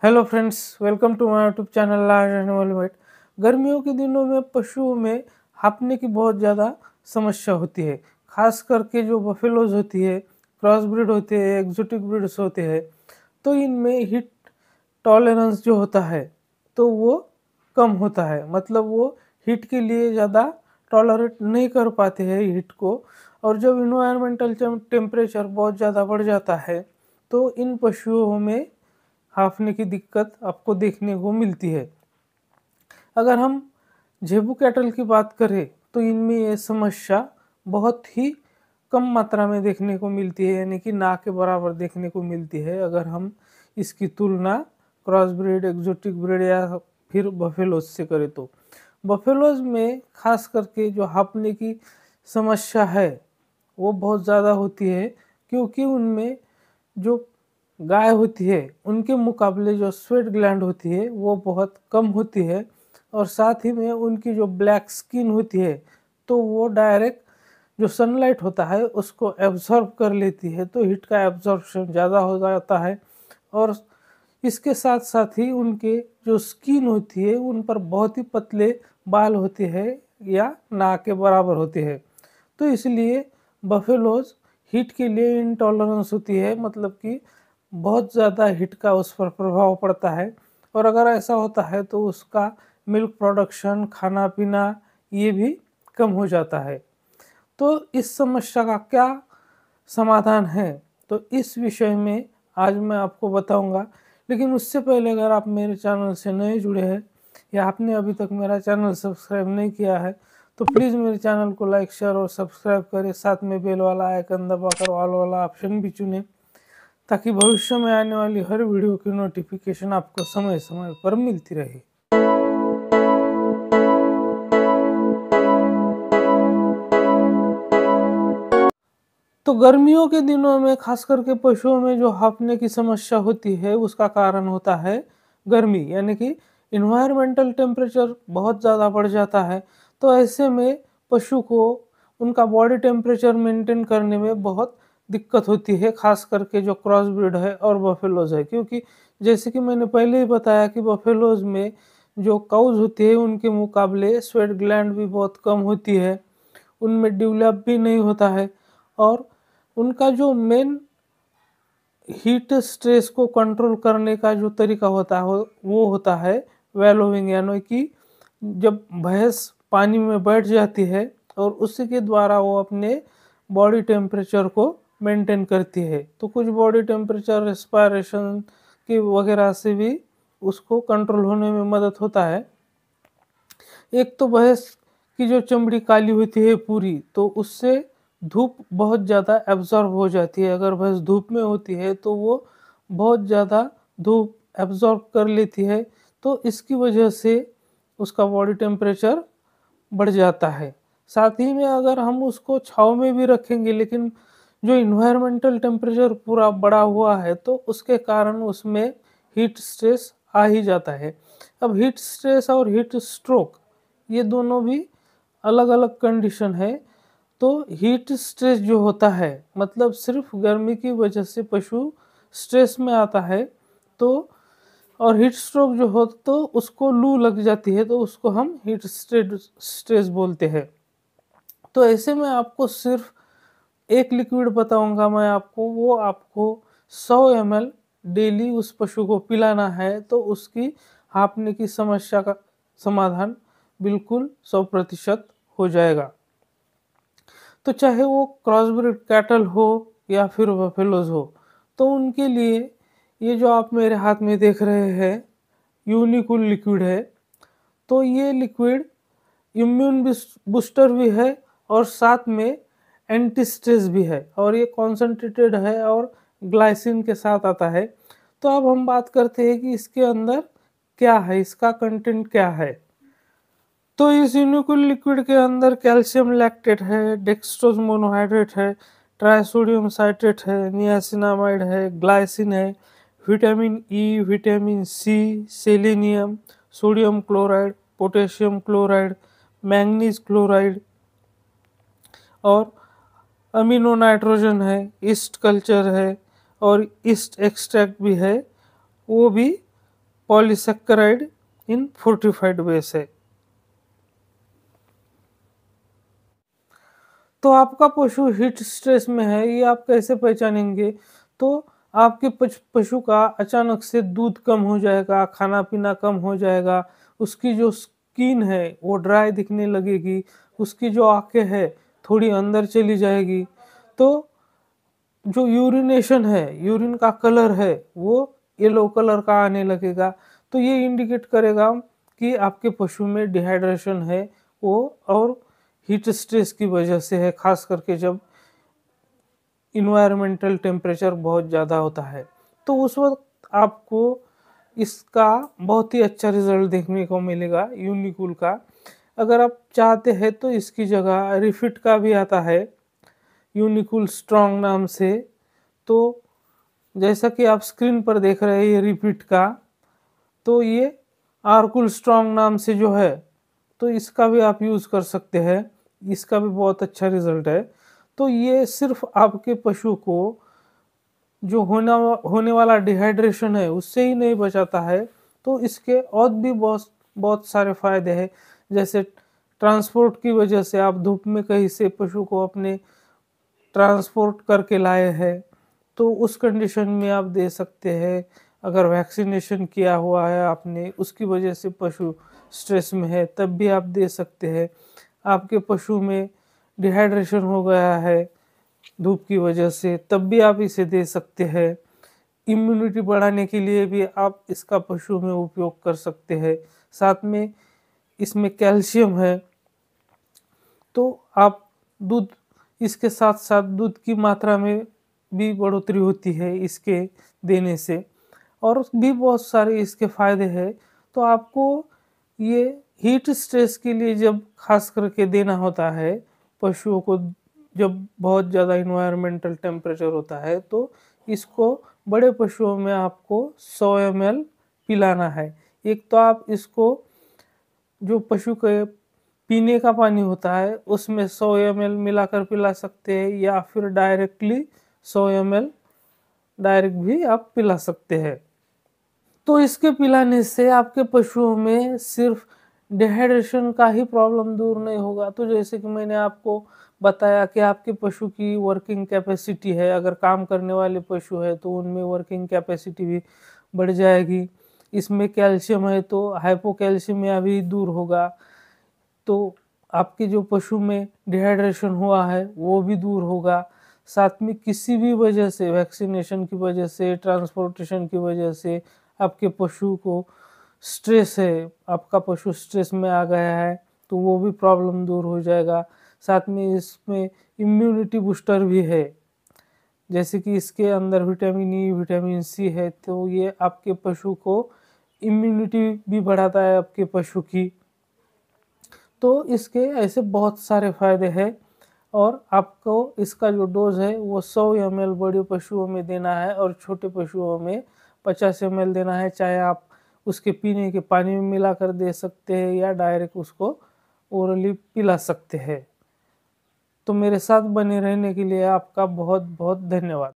Hello friends, welcome to my YouTube channel Large Animal Vet. गर्मियों के दिनों में पशुओं में हाँफने की बहुत ज़्यादा समस्या होती है। खास करके जो बफेलोज होती है, क्रॉस ब्रीड होते हैं, एग्जोटिक ब्रीड्स होते हैं, तो इनमें हीट टॉलरेंस जो होता है तो वो कम होता है। मतलब वो हीट के लिए ज़्यादा टॉलरेट नहीं कर पाते हैं हीट को। और जब इन्वायरमेंटल टेम्परेचर बहुत ज़्यादा बढ़ जाता है तो इन पशुओं में हाँफने की दिक्कत आपको देखने को मिलती है। अगर हम जेबू कैटल की बात करें तो इनमें ये समस्या बहुत ही कम मात्रा में देखने को मिलती है, यानी कि ना के बराबर देखने को मिलती है अगर हम इसकी तुलना क्रॉस ब्रीड, एक्जोटिक ब्रीड या फिर बफेलोज से करें तो। बफेलोज में खास करके जो हाँफने की समस्या है वो बहुत ज़्यादा होती है, क्योंकि उनमें जो गाय होती है उनके मुकाबले जो स्वेट ग्लैंड होती है वो बहुत कम होती है। और साथ ही में उनकी जो ब्लैक स्किन होती है तो वो डायरेक्ट जो सनलाइट होता है उसको एब्जॉर्ब कर लेती है, तो हीट का एब्जॉर्प्शन ज़्यादा हो जाता है। और इसके साथ साथ ही उनके जो स्किन होती है उन पर बहुत ही पतले बाल होते हैं या ना के बराबर होते हैं। तो इसलिए बफेलोज हीट के लिए इंटॉलरेंस होती है, मतलब कि बहुत ज़्यादा हीट का उस पर प्रभाव पड़ता है। और अगर ऐसा होता है तो उसका मिल्क प्रोडक्शन, खाना पीना ये भी कम हो जाता है। तो इस समस्या का क्या समाधान है, तो इस विषय में आज मैं आपको बताऊंगा। लेकिन उससे पहले अगर आप मेरे चैनल से नए जुड़े हैं या आपने अभी तक मेरा चैनल सब्सक्राइब नहीं किया है तो प्लीज़ मेरे चैनल को लाइक, शेयर और सब्सक्राइब करें। साथ में बेल वाला आइकन दबाकर ऑल वाला ऑप्शन भी चुनें, ताकि भविष्य में आने वाली हर वीडियो की नोटिफिकेशन आपको समय समय पर मिलती रहे। तो गर्मियों के दिनों में खास करके पशुओं में जो हाँफने की समस्या होती है उसका कारण होता है गर्मी, यानी कि इन्वायरमेंटल टेम्परेचर बहुत ज़्यादा बढ़ जाता है। तो ऐसे में पशु को उनका बॉडी टेम्परेचर मेंटेन करने में बहुत दिक्कत होती है, खास करके जो क्रॉस ब्रीड है और बफेलोज है। क्योंकि जैसे कि मैंने पहले ही बताया कि बफेलोज में जो काउज होती है उनके मुकाबले स्वेट ग्लैंड भी बहुत कम होती है, उनमें डेवलप भी नहीं होता है। और उनका जो मेन हीट स्ट्रेस को कंट्रोल करने का जो तरीका होता है वो होता है वेलोविंग, यानी कि जब भैंस पानी में बैठ जाती है और उसी के द्वारा वो अपने बॉडी टेम्परेचर को मेंटेन करती है। तो कुछ बॉडी टेम्परेचर रेस्पिरेशन की वगैरह से भी उसको कंट्रोल होने में मदद होता है। एक तो भैंस की जो चमड़ी काली होती है पूरी, तो उससे धूप बहुत ज़्यादा एब्जॉर्ब हो जाती है। अगर भैंस धूप में होती है तो वो बहुत ज़्यादा धूप एब्जॉर्ब कर लेती है, तो इसकी वजह से उसका बॉडी टेम्परेचर बढ़ जाता है। साथ ही में अगर हम उसको छाँव में भी रखेंगे लेकिन जो इन्वायरमेंटल टेम्परेचर पूरा बढ़ा हुआ है तो उसके कारण उसमें हीट स्ट्रेस आ ही जाता है। अब हीट स्ट्रेस और हीट स्ट्रोक ये दोनों भी अलग अलग कंडीशन है। तो हीट स्ट्रेस जो होता है मतलब सिर्फ गर्मी की वजह से पशु स्ट्रेस में आता है, तो और हीट स्ट्रोक जो हो तो उसको लू लग जाती है, तो उसको हम हीट स्ट्रेस बोलते हैं। तो ऐसे में आपको सिर्फ एक लिक्विड बताऊंगा मैं आपको, वो आपको 100 ml डेली उस पशु को पिलाना है, तो उसकी हाँफने की समस्या का समाधान बिल्कुल 100% हो जाएगा। तो चाहे वो क्रॉस ब्रीड कैटल हो या फिर बफेलोज हो, तो उनके लिए ये जो आप मेरे हाथ में देख रहे हैं यूनिकूल लिक्विड है। तो ये लिक्विड इम्यून बूस्टर भी है और साथ में एंटी स्ट्रेस भी है, और ये कॉन्सेंट्रेटेड है और ग्लाइसिन के साथ आता है। तो अब हम बात करते हैं कि इसके अंदर क्या है, इसका कंटेंट क्या है। तो इस यूनिकूल लिक्विड के अंदर कैल्शियम लैक्टेट है, डेक्सट्रोज मोनोहाइड्रेट है, ट्राइसोडियम साइट्रेट है, नियासिनामाइड है, ग्लाइसिन है, vitamin E, vitamin C, selenium, sodium chloride, potassium chloride, manganese chloride और अमीनो नाइट्रोजन है, ईस्ट कल्चर है और ईस्ट एक्सट्रैक्ट भी है, वो भी पॉलीसैकेराइड इन फोर्टिफाइड बेस है। तो आपका पशु हीट स्ट्रेस में है, ये आप कैसे पहचानेंगे? तो आपके पशु का अचानक से दूध कम हो जाएगा, खाना-पीना कम हो जाएगा, उसकी जो स्किन है वो ड्राई दिखने लगेगी, उसकी जो आँखें हैं थोड़ी अंदर चली जाएगी। तो जो यूरिनेशन है, यूरिन का कलर है, वो येलो कलर का आने लगेगा। तो ये इंडिकेट करेगा कि आपके पशु में डिहाइड्रेशन है वो, और हीट स्ट्रेस की वजह से है, ख़ास करके जब एनवायरमेंटल टेम्परेचर बहुत ज़्यादा होता है। तो उस वक़्त आपको इसका बहुत ही अच्छा रिज़ल्ट देखने को मिलेगा यूनिकूल का। अगर आप चाहते हैं तो इसकी जगह रिफिट का भी आता है, यूनिकूल स्ट्रॉन्ग नाम से। तो जैसा कि आप स्क्रीन पर देख रहे हैं ये रिपीट का, तो ये आरकूल स्ट्रॉन्ग नाम से जो है, तो इसका भी आप यूज़ कर सकते हैं, इसका भी बहुत अच्छा रिज़ल्ट है। तो ये सिर्फ़ आपके पशु को जो होने वाला डिहाइड्रेशन है उससे ही नहीं बचाता है, तो इसके और भी बहुत बहुत सारे फ़ायदे हैं। जैसे ट्रांसपोर्ट की वजह से आप धूप में कहीं से पशु को अपने ट्रांसपोर्ट करके लाए हैं, तो उस कंडीशन में आप दे सकते हैं। अगर वैक्सीनेशन किया हुआ है आपने, उसकी वजह से पशु स्ट्रेस में है, तब भी आप दे सकते हैं। आपके पशु में डिहाइड्रेशन हो गया है धूप की वजह से, तब भी आप इसे दे सकते हैं। इम्यूनिटी बढ़ाने के लिए भी आप इसका पशु में उपयोग कर सकते हैं। साथ में इसमें कैल्शियम है, तो आप दूध, इसके साथ-साथ दूध की मात्रा में भी बढ़ोतरी होती है इसके देने से, और भी बहुत सारे इसके फ़ायदे हैं। तो आपको ये हीट स्ट्रेस के लिए जब ख़ास करके देना होता है पशुओं को, जब बहुत ज़्यादा एनवायरमेंटल टेम्परेचर होता है, तो इसको बड़े पशुओं में आपको 100 ml पिलाना है। एक तो आप इसको जो पशु के पीने का पानी होता है उसमें 100 ml मिलाकर पिला सकते हैं, या फिर डायरेक्टली 100 ml डायरेक्ट भी आप पिला सकते हैं। तो इसके पिलाने से आपके पशुओं में सिर्फ डिहाइड्रेशन का ही प्रॉब्लम दूर नहीं होगा। तो जैसे कि मैंने आपको बताया कि आपके पशु की वर्किंग कैपेसिटी है, अगर काम करने वाले पशु है तो उनमें वर्किंग कैपेसिटी भी बढ़ जाएगी। इसमें कैल्शियम है तो हाइपोकैल्शियमिया भी दूर होगा। तो आपके जो पशु में डिहाइड्रेशन हुआ है वो भी दूर होगा। साथ में किसी भी वजह से, वैक्सीनेशन की वजह से, ट्रांसपोर्टेशन की वजह से आपके पशु को स्ट्रेस है, आपका पशु स्ट्रेस में आ गया है, तो वो भी प्रॉब्लम दूर हो जाएगा। साथ में इसमें इम्यूनिटी बूस्टर भी है, जैसे कि इसके अंदर विटामिन ई, विटामिन सी है, तो ये आपके पशु को इम्यूनिटी भी बढ़ाता है आपके पशु की। तो इसके ऐसे बहुत सारे फ़ायदे हैं, और आपको इसका जो डोज़ है वो 100 ml बड़े पशुओं में देना है और छोटे पशुओं में 50 ml देना है। चाहे आप उसके पीने के पानी में मिलाकर दे सकते हैं, या डायरेक्ट उसको ओरली पिला सकते हैं। तो मेरे साथ बने रहने के लिए आपका बहुत-बहुत धन्यवाद।